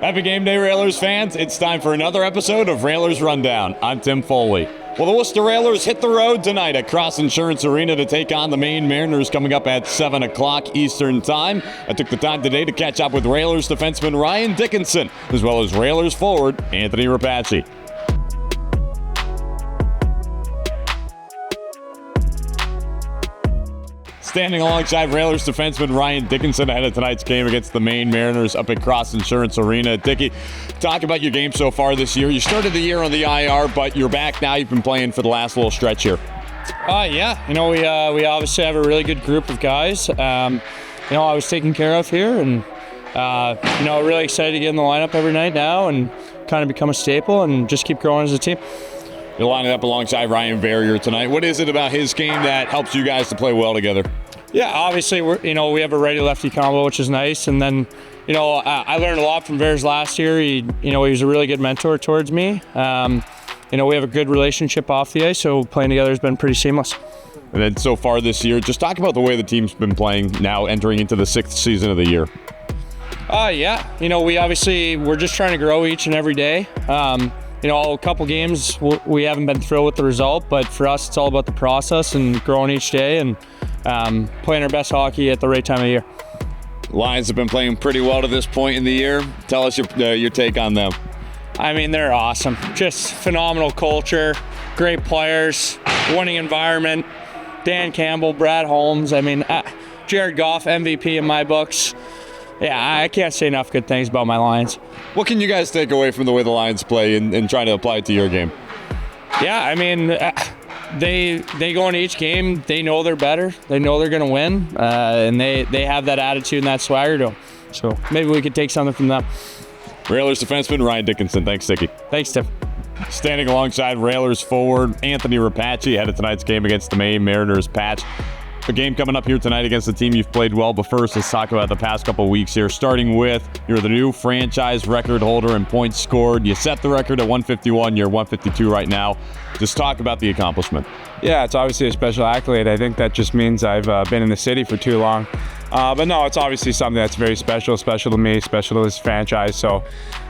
Happy game day, Railers fans. It's time for another episode of Railers Rundown. I'm Tim Foley. Well, the Worcester Railers hit the road tonight at Cross Insurance Arena to take on the Maine Mariners coming up at 7 o'clock Eastern Time. I took the time today to catch up with Railers defenseman Ryan Dickinson, as well as Railers forward Anthony Rapace. Standing alongside Railers defenseman Ryan Dickinson ahead of tonight's game against the Maine Mariners up at Cross Insurance Arena. Dickie, talk about your game so far this year. You started the year on the IR, but you're back now. You've been playing for the last little stretch here. Yeah. We obviously have a really good group of guys. I was taken care of here, and really excited to get in the lineup every night now and kind of become a staple and just keep growing as a team. You're lining up alongside Ryan Verrier tonight. What is it about his game that helps you guys to play well together? Yeah, obviously we have a righty-lefty combo, which is nice. And then, I learned a lot from Verrier last year. He was a really good mentor towards me. We have a good relationship off the ice, so playing together has been pretty seamless. And then so far this year, just talk about the way the team's been playing now entering into the 6th season of the year. We're just trying to grow each and every day. A couple games we haven't been thrilled with the result, but for us it's all about the process and growing each day and playing our best hockey at the right time of year. Lions have been playing pretty well to this point in the year. Tell us your take on them. They're awesome. Just phenomenal culture, great players, winning environment. Dan Campbell, Brad Holmes. Jared Goff, MVP in my books. Yeah, I can't say enough good things about my Lions. What can you guys take away from the way the Lions play and try to apply it to your game? Yeah, they go into each game, they know they're better, they know they're going to win, and they have that attitude and that swagger to them. So maybe we could take something from them. Railers defenseman Ryan Dickinson. Thanks, Dickie. Thanks, Tim. Standing alongside Railers forward Anthony Rapace ahead of tonight's game against the Maine Mariners. Patch, a game coming up here tonight against the team you've played well, but first let's talk about the past couple weeks here, starting with you're the new franchise record holder in points scored. You set the record at 151, you're 152 right now. Just talk about the accomplishment. Yeah, it's obviously a special accolade. I think that just means I've been in the city for too long. But no, it's obviously something that's very special to me, special to this franchise. So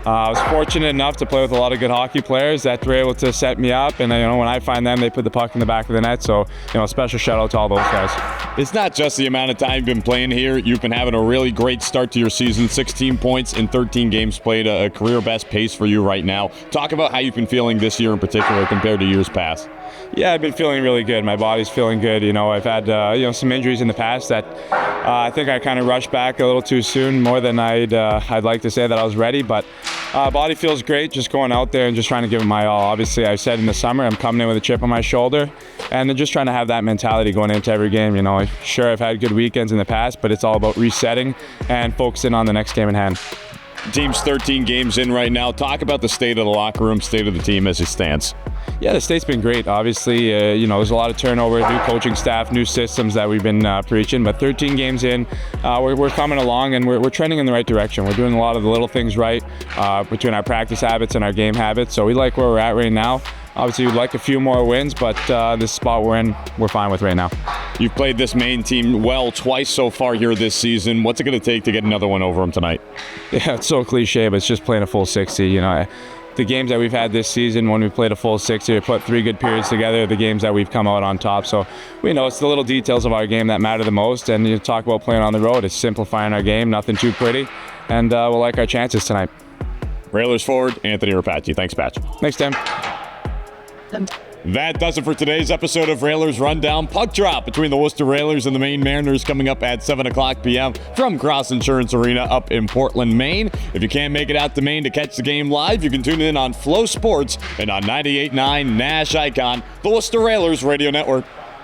I was fortunate enough to play with a lot of good hockey players that were able to set me up. And when I find them, they put the puck in the back of the net. So, special shout out to all those guys. It's not just the amount of time you've been playing here. You've been having a really great start to your season. 16 points in 13 games played, a career best pace for you right now. Talk about how you've been feeling this year in particular compared to years past. Yeah, I've been feeling really good. My body's feeling good. I've had some injuries in the past that I think I kind of rushed back a little too soon, more than I'd like to say that I was ready. But body feels great, just going out there and just trying to give it my all. Obviously, I said in the summer I'm coming in with a chip on my shoulder, and then just trying to have that mentality going into every game. Sure, I've had good weekends in the past, but it's all about resetting and focusing on the next game in hand. Team's 13 games in right now. Talk about the state of the locker room, state of the team as it stands. Yeah, the state's been great. Obviously, there's a lot of turnover, new coaching staff, new systems that we've been preaching. But 13 games in, we're coming along and we're trending in the right direction. We're doing a lot of the little things right between our practice habits and our game habits. So we like where we're at right now. Obviously, we'd like a few more wins, but this spot we're in, we're fine with right now. You've played this Maine team well twice so far here this season. What's it going to take to get another one over them tonight? Yeah, it's so cliche, but it's just playing a full 60. The games that we've had this season, when we played a full 60, we put 3 good periods together, the games that we've come out on top. So we know it's the little details of our game that matter the most. And you talk about playing on the road, it's simplifying our game, nothing too pretty. And we'll like our chances tonight. Railers forward, Anthony Rapace. Thanks, Patch. Thanks, Tim. That does it for today's episode of Railers Rundown. Puck drop between the Worcester Railers and the Maine Mariners coming up at 7 o'clock p.m. from Cross Insurance Arena up in Portland, Maine. If you can't make it out to Maine to catch the game live, you can tune in on Flow Sports and on 98.9 Nash Icon, the Worcester Railers Radio Network.